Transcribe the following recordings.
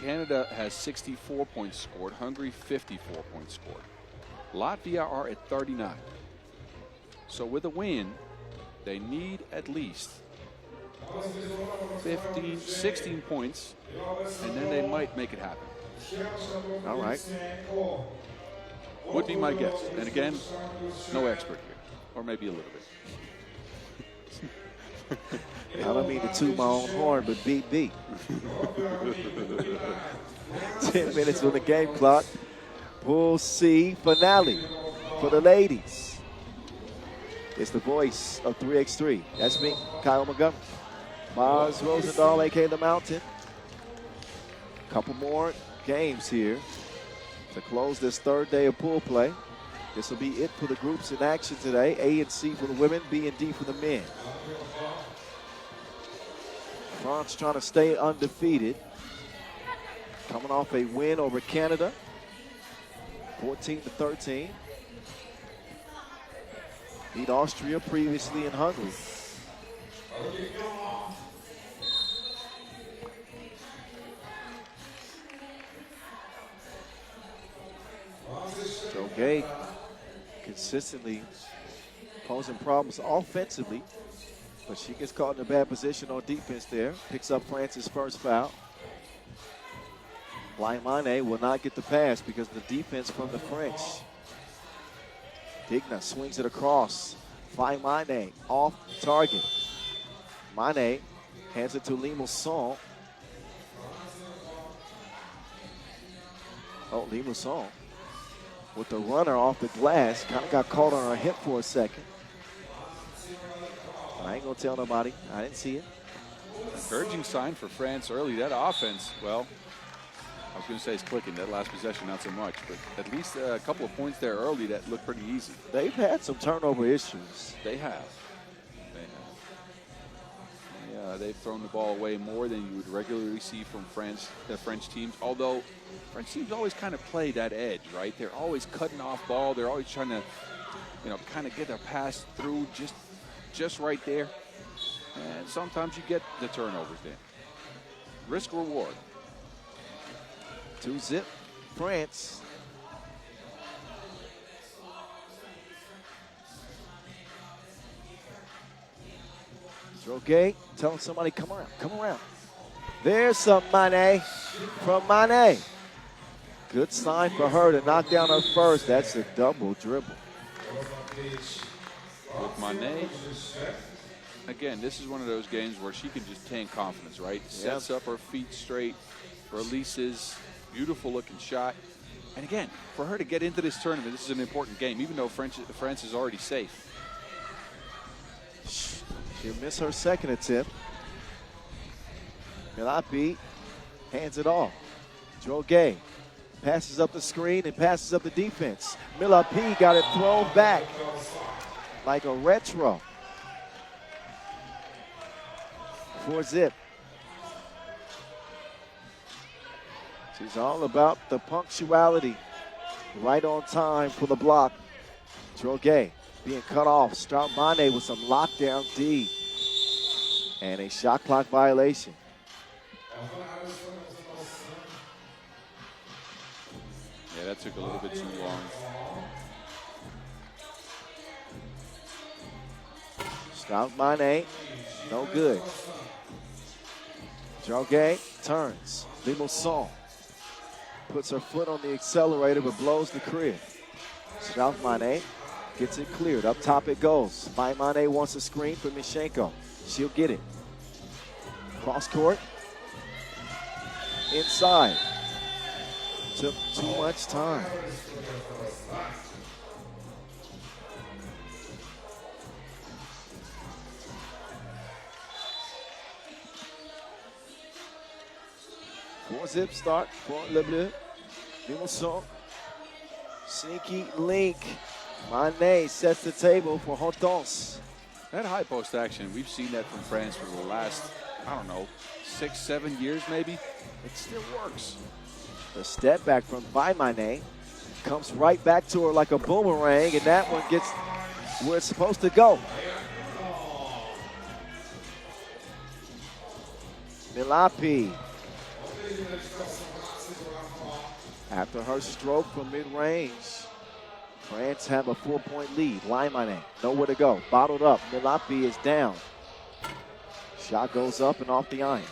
Canada has 64 points scored. Hungary, 54 points scored. Latvia are at 39. So with a win, they need at least 15, 16 points, and then they might make it happen. All right. Would be my guess. And again, no expert here, or maybe a little bit. I don't mean to toot my own horn, but beat. 10 minutes on the game clock. Pool C finale for the ladies. It's the voice of 3x3. That's me, Kyle Montgomery. Mars Rosendahl, a.k.a. The Mountain. Couple more games here to close this third day of pool play. This will be it for the groups in action today. A and C for the women, B and D for the men. France trying to stay undefeated. Coming off a win over Canada, 14-13. Beat Austria previously in Hungary. Joe Gay consistently posing problems offensively, but she gets caught in a bad position on defense there. Picks up France's first foul. Laimane will not get the pass because of the defense from the French. Digna swings it across. Laimane off target. Mane hands it to Limusson. Oh, Limusson with the runner off the glass. Kind of got caught on her hip for a second. I ain't going to tell nobody. I didn't see it. Encouraging sign for France early. That offense, well, I was going to say it's clicking. That last possession, not so much. But at least a couple of points there early that looked pretty easy. They've had some turnover issues. They have. Yeah, they've thrown the ball away more than you would regularly see from the French teams. Although French teams always kind of play that edge, right? They're always cutting off ball. They're always trying to, kind of get their pass through just right there. And sometimes you get the turnovers there. Risk reward. 2-zip France. Droguet telling somebody, come around. There's some Mane from Mane. Good sign for her to knock down her first. That's a double dribble. With Mane, again, this is one of those games where she can just take confidence, right? Sets up her feet straight, releases, beautiful looking shot. And again, for her to get into this tournament, this is an important game, even though France is already safe. She'll miss her second attempt. Milapi hands it off. Droguet passes up the screen and passes up the defense. Milapi got it thrown back like a retro. 4-zip. She's all about the punctuality. Right on time for the block. Droguet being cut off. Strout Mane with some lockdown D. And a shot clock violation. Yeah, that took a little bit too long. Strout Mane, no good. Droguet turns. Limusson puts her foot on the accelerator but blows the crib. Strout Mane gets it cleared. Up top it goes. Mane wants a screen for Mishenko. She'll get it. Cross court. Inside. Took too much time. Four-zip start for Le Bleu. Limusson. Sneaky link. Mane sets the table for Hortense. That high post action, we've seen that from France for the last, 6-7 years maybe. It still works. The step back from Mane comes right back to her like a boomerang, and that one gets where it's supposed to go. Milapi After her stroke from mid-range, France have a 4-point lead. Laimane, nowhere to go. Bottled up. Milapi is down. Shot goes up and off the iron.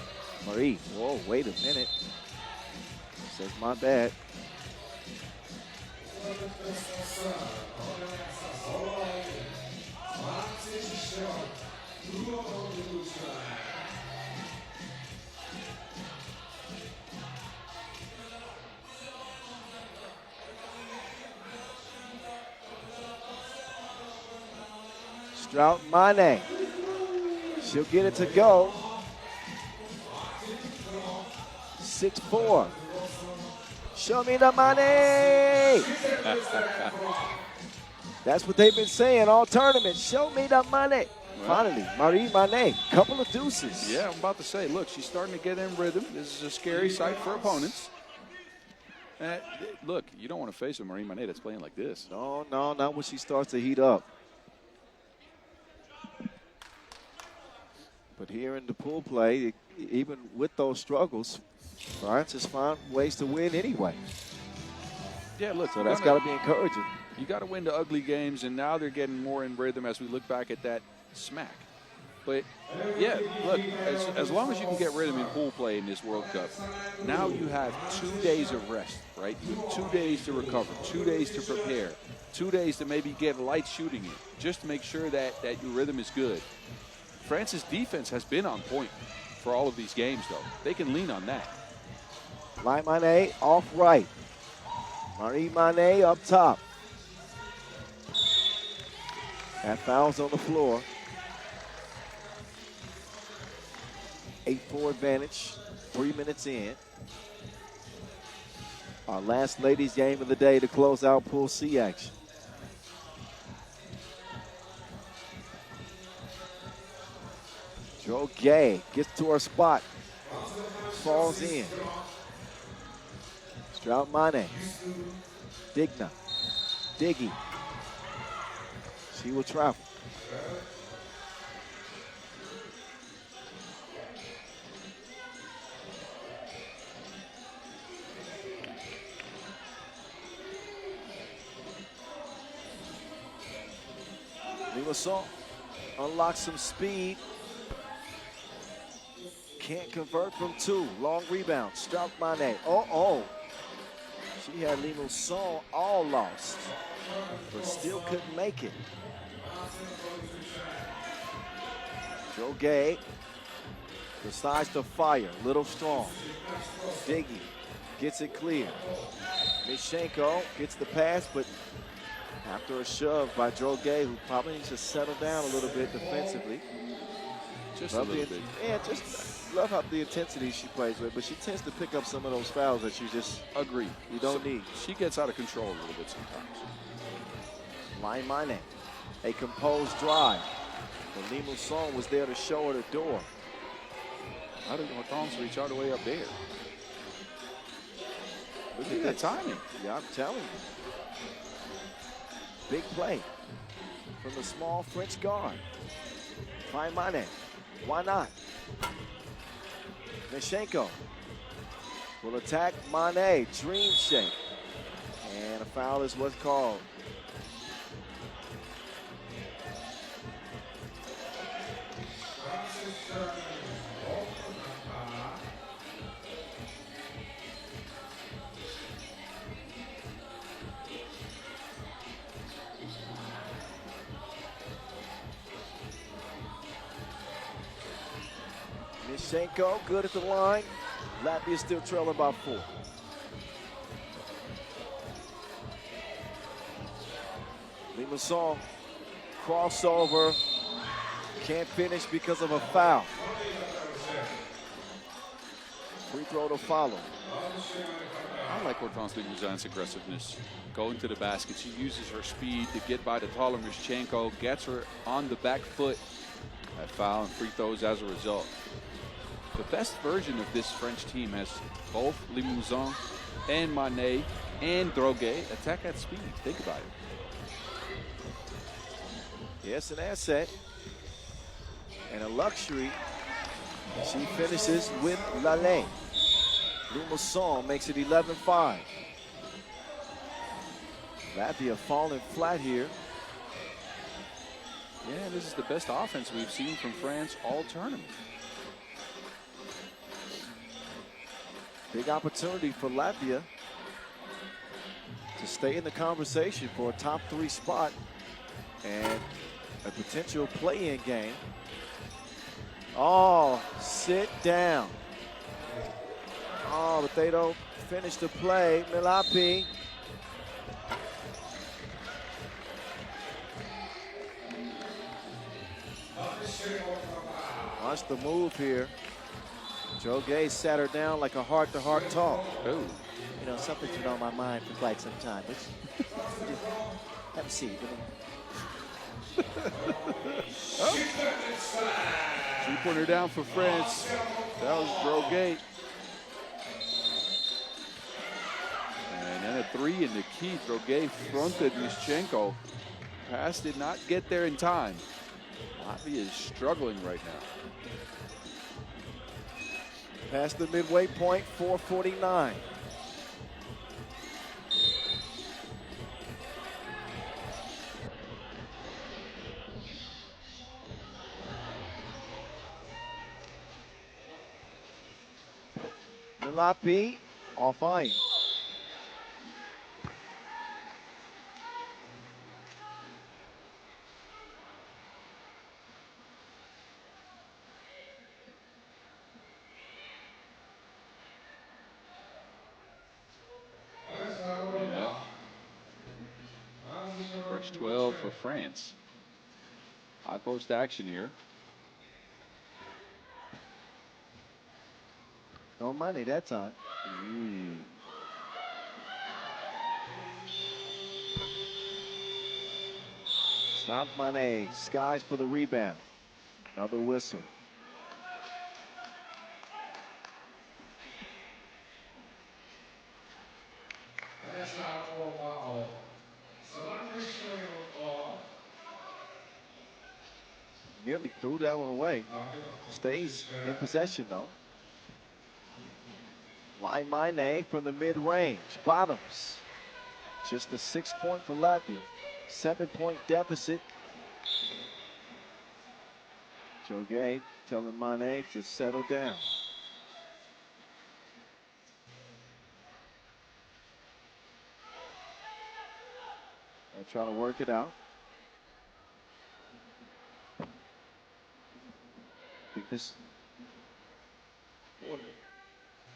Marie, whoa, wait a minute. Says my bad. Strout Mane. She'll get it to go. 6-4. Show me the money. That's what they've been saying all tournament. Show me the money. Well, finally, Marie Mane, couple of deuces. Yeah, I'm about to say, look, she's starting to get in rhythm. This is a scary sight for opponents. Look, you don't want to face a Marie Mane that's playing like this. No, not when she starts to heat up. But here in the pool play, even with those struggles, France has found ways to win anyway. Yeah, look. So that's got to be encouraging. You got to win the ugly games, and now they're getting more in rhythm as we look back at that smack. But, yeah, look, as long as you can get rhythm in pool play in this World Cup, now you have 2 days of rest, right? You have 2 days to recover, 2 days to prepare, 2 days to maybe get light shooting in, just to make sure that your rhythm is good. France's defense has been on point for all of these games, though. They can lean on that. Mane off right. Marie Mane up top. That foul's on the floor. 8-4 advantage, 3 minutes in. Our last ladies game of the day to close out Pool C action. Droguet gets to her spot, falls in. Strout Mane, Digna, Diggy. She will travel. Limassol unlocks some speed. Can't convert from 2. Long rebound. Strout Mane. Oh. She had Limassol all lost, but still couldn't make it. Droguet decides to fire. Little strong. Diggy gets it clear. Mishenko gets the pass, but after a shove by Droguet, who probably needs to settle down a little bit defensively. Just a little bit. Yeah, just love how the intensity she plays with, but she tends to pick up some of those fouls that you just you don't need. She gets out of control a little bit sometimes. Laimane, a composed drive. But Limassol was there to show her the door. How did Hortense reach all the way up there? Look at that timing. Yeah, I'm telling you. Big play from the small French guard. Find Mane. Why not? Mishenko will attack Mane. Dream shake. And a foul is what's called. Mishenko good at the line. Latvia still trailing by 4. Limassol crossover. Can't finish because of a foul. Free throw to follow. I like Hortense Limousin's aggressiveness. Going to the basket, she uses her speed to get by the taller Mishenko, gets her on the back foot. A foul and free throws as a result. The best version of this French team has both Limousin and Mane and Droguet attack at speed. Think about it. Yes, an asset and a luxury. She finishes with Lalane. Limassol makes it 11-5. Latvia falling flat here. Yeah, this is the best offense we've seen from France all tournament. Big opportunity for Latvia to stay in the conversation for a top 3 spot and a potential play-in game. Oh, sit down. Oh, but they don't finish the play. Milapi. Watch the move here. Joe Gay sat her down like a heart-to-heart talk. Oh. You know, something's been on my mind for quite some time. Have a seat. Three-pointer down for France. That was Droget. And then a 3 in the key. Droget fronted Mischenko. Pass did not get there in time. Latvia is struggling right now. Past the midway point, 4:49. Milapi off iron. First 12 for France. High post action here. No money that time. Stop money. Skies for the rebound. Another whistle. Nearly threw that one away. Stays in possession though. Laimane from the mid-range. Bottoms. Just a 6-point for Latvia. 7-point deficit. Joe telling Mane to settle down. They're trying to work it out. I think this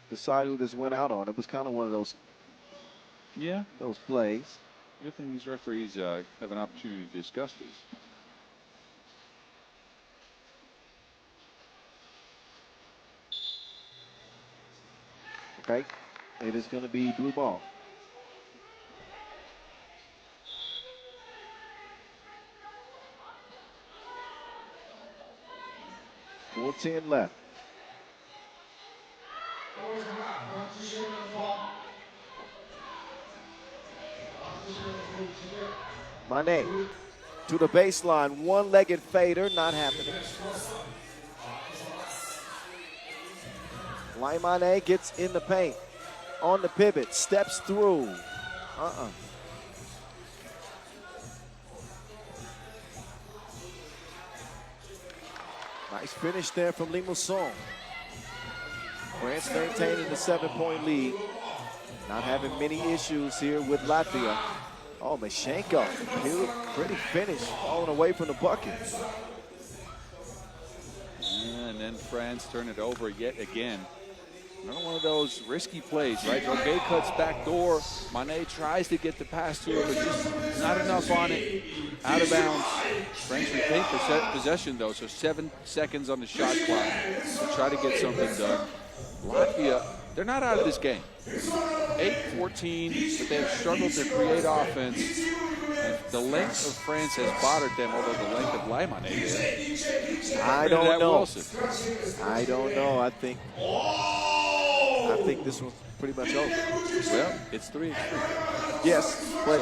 decide who this went out on. It was kind of one of those plays. Good thing these referees have an opportunity to discuss this. Okay, it is going to be blue ball. 4:10 left. Mane to the baseline, one-legged fader, not happening. Laimane gets in the paint, on the pivot, steps through. Nice finish there from Limousin. France maintaining the 7-point lead. Not having many issues here with Latvia. Oh, Mischenko, pretty finish, falling away from the bucket. And then France turn it over yet again. Another one of those risky plays, right? Droget cuts back door. Mane tries to get the pass to her, but just not enough on it. Out of bounds. France retain possession, though, so 7 seconds on the shot clock to try to get something done. Latvia, they're not out of this game. 8-14, but they've struggled to create offense. And the length of France has bothered them, although the length of Laimane did. I don't know. Wilson. I don't know. I think this one's pretty much over. Well, it's 3-3. Yes, but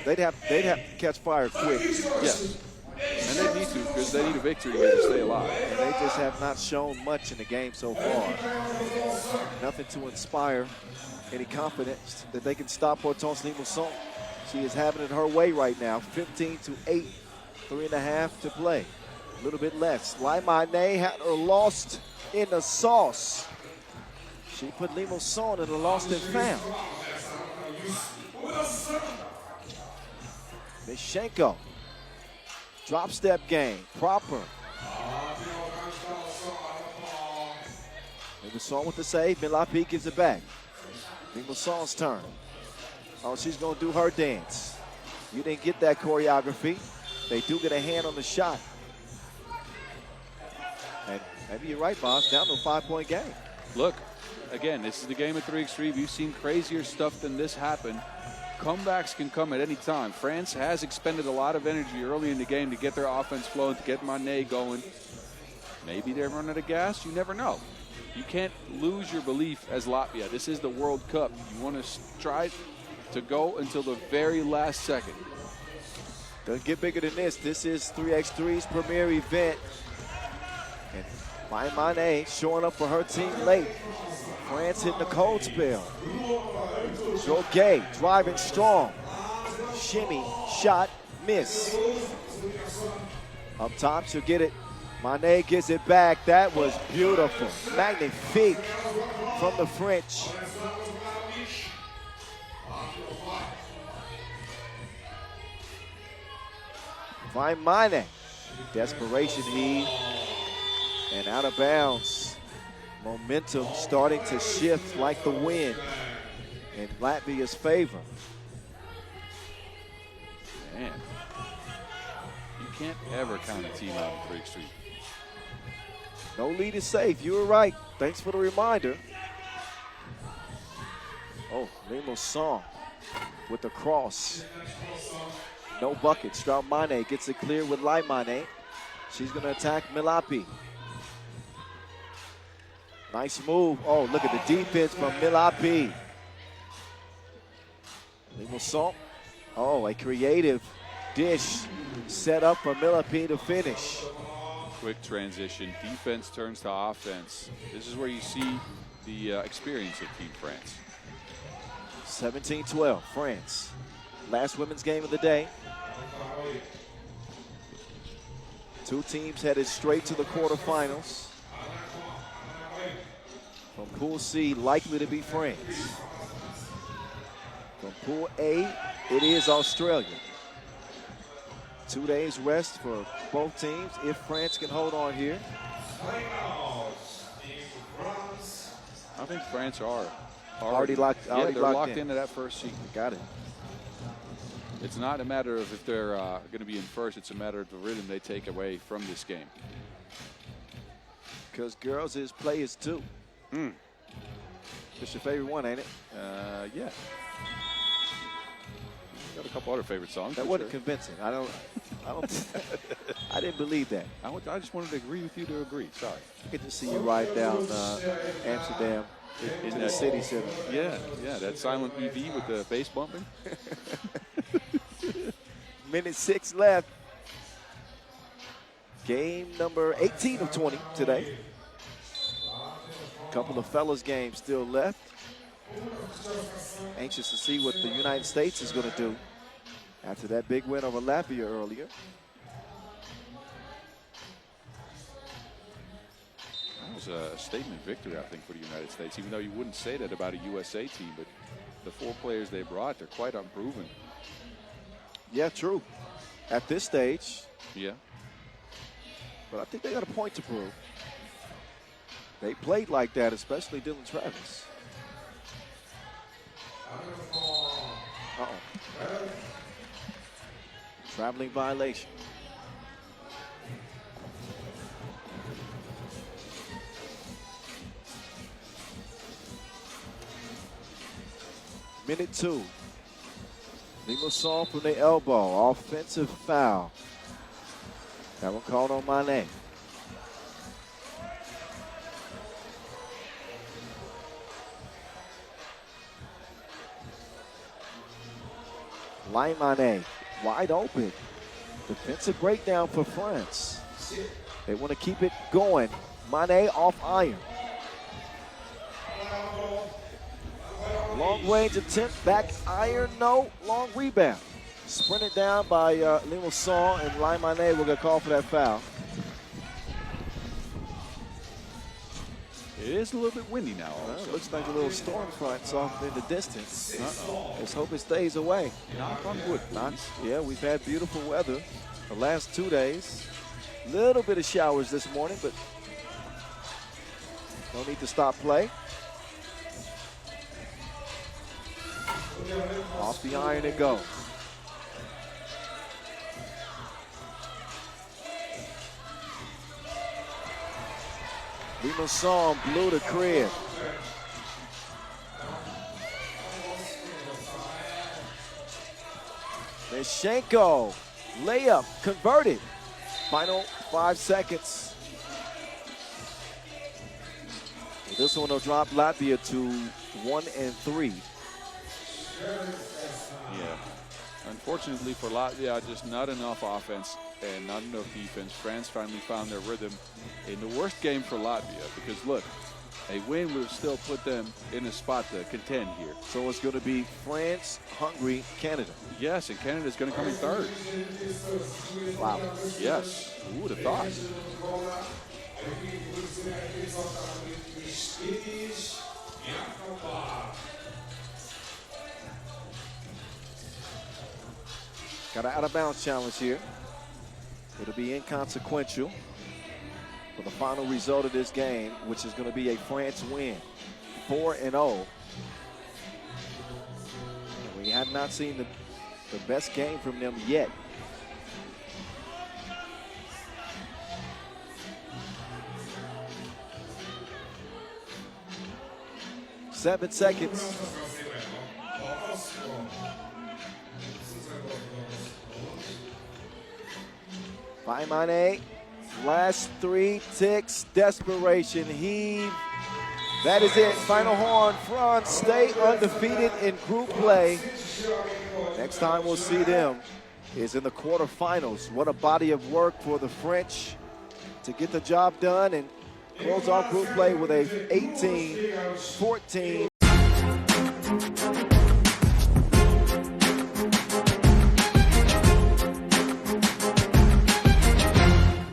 they'd have to catch fire quick. Yes. And they need to, because they need a victory here to stay alive. And they just have not shown much in the game so far. Nothing to inspire any confidence that they can stop Hortense Limousin. She is having it her way right now. 15-8, 3.5 to play. A little bit less. Laimane had her lost in the sauce. She put Limousin in the lost and found. Mishenko. Drop step game. Proper. Limousin with the save. Milapi gives it back. Limousin's turn. Oh, she's going to do her dance. You didn't get that choreography. They do get a hand on the shot. And maybe you're right, Boss. Down to a 5-point game. Look, again, this is the game at 3x3. We've seen crazier stuff than this happen. Comebacks can come at any time. France has expended a lot of energy early in the game to get their offense flowing, to get Manet going. Maybe they're running out of gas. You never know. You can't lose your belief as Latvia. This is the World Cup. You want to strive to go until the very last second. Doesn't get bigger than this. This is 3x3's premier event. And Laimane showing up for her team late. France hitting the cold spell. Joguet driving strong. Shimmy, shot, miss. Up top, she'll get it. Manet gets it back. That was beautiful. Magnifique from the French. Laimane. Desperation heave. And out of bounds. Momentum starting to shift like the wind in Latvia's favor. Man, you can't ever count a team out in 3x3. No lead is safe. You were right. Thanks for the reminder. Oh, Limousin with the cross. No bucket. Straumane gets it clear with Laimane. She's going to attack Milapi. Nice move. Oh, look at the defense from Milapi. Limousin. Oh, a creative dish set up for Milapi to finish. Quick transition. Defense turns to offense. This is where you see the experience of Team France. 17-12, France. Last women's game of the day. Two teams headed straight to the quarterfinals. From Pool C, likely to be France. From Pool A, it is Australia. 2 days rest for both teams if France can hold on here. I think France are already locked. Yeah, they're locked into that first seed. Got it. It's not a matter of if they're going to be in first. It's a matter of the rhythm they take away from this game. Because girls is players too. It's your favorite one, ain't it? Yeah. Got a couple other favorite songs. That wasn't convincing. I didn't believe that. I just wanted to agree with you to agree. Sorry. I could just see you ride down Amsterdam in the city center. Yeah, that silent EV with the bass bumping. Minute 6 left. Game number 18 of 20 today. Couple of fellas games still left. Anxious to see what the United States is going to do after that big win over Latvia earlier. That was a statement victory, I think, for the United States, even though you wouldn't say that about a USA team, but the 4 players they brought, they're quite unproven. Yeah, true. At this stage. Yeah. But I think they got a point to prove. They played like that, especially Dylan Travis. Uh-oh. Traveling violation. Minute 2. Limousin from the elbow. Offensive foul. That one called on Manet. Laimane wide open. Defensive breakdown for France. They want to keep it going. Manet off iron. Long range attempt, back iron, no, long rebound. Sprinted down by Ulaanbaatar, and Laimane will get called for that foul. It is a little bit windy now. It looks like a little storm front's off in the distance. Let's hope it stays away. Knock on wood. Yeah, we've had beautiful weather the last 2 days. Little bit of showers this morning, but no need to stop play. Off the iron it goes. Ulaanbaatar blew the crib. Leshenko, layup, converted. Final 5 seconds. This one will drop Latvia to 1-3. Yeah. Unfortunately for Latvia, just not enough offense and not enough defense. France finally found their rhythm in the worst game for Latvia because, look, a win would still put them in a spot to contend here. So it's going to be France, Hungary, Canada. Yes, and Canada's going to come in third. Wow. Yes. Who would have thought? Got an out-of-bounds challenge here. It'll be inconsequential for the final result of this game, which is going to be a France win, 4-0. We have not seen the best game from them yet. Seven seconds. Laimane, last 3 ticks, desperation, heave. That is it, final horn. France stay undefeated in group play. Next time we'll see them is in the quarterfinals. What a body of work for the French to get the job done and close off group play with a 18-14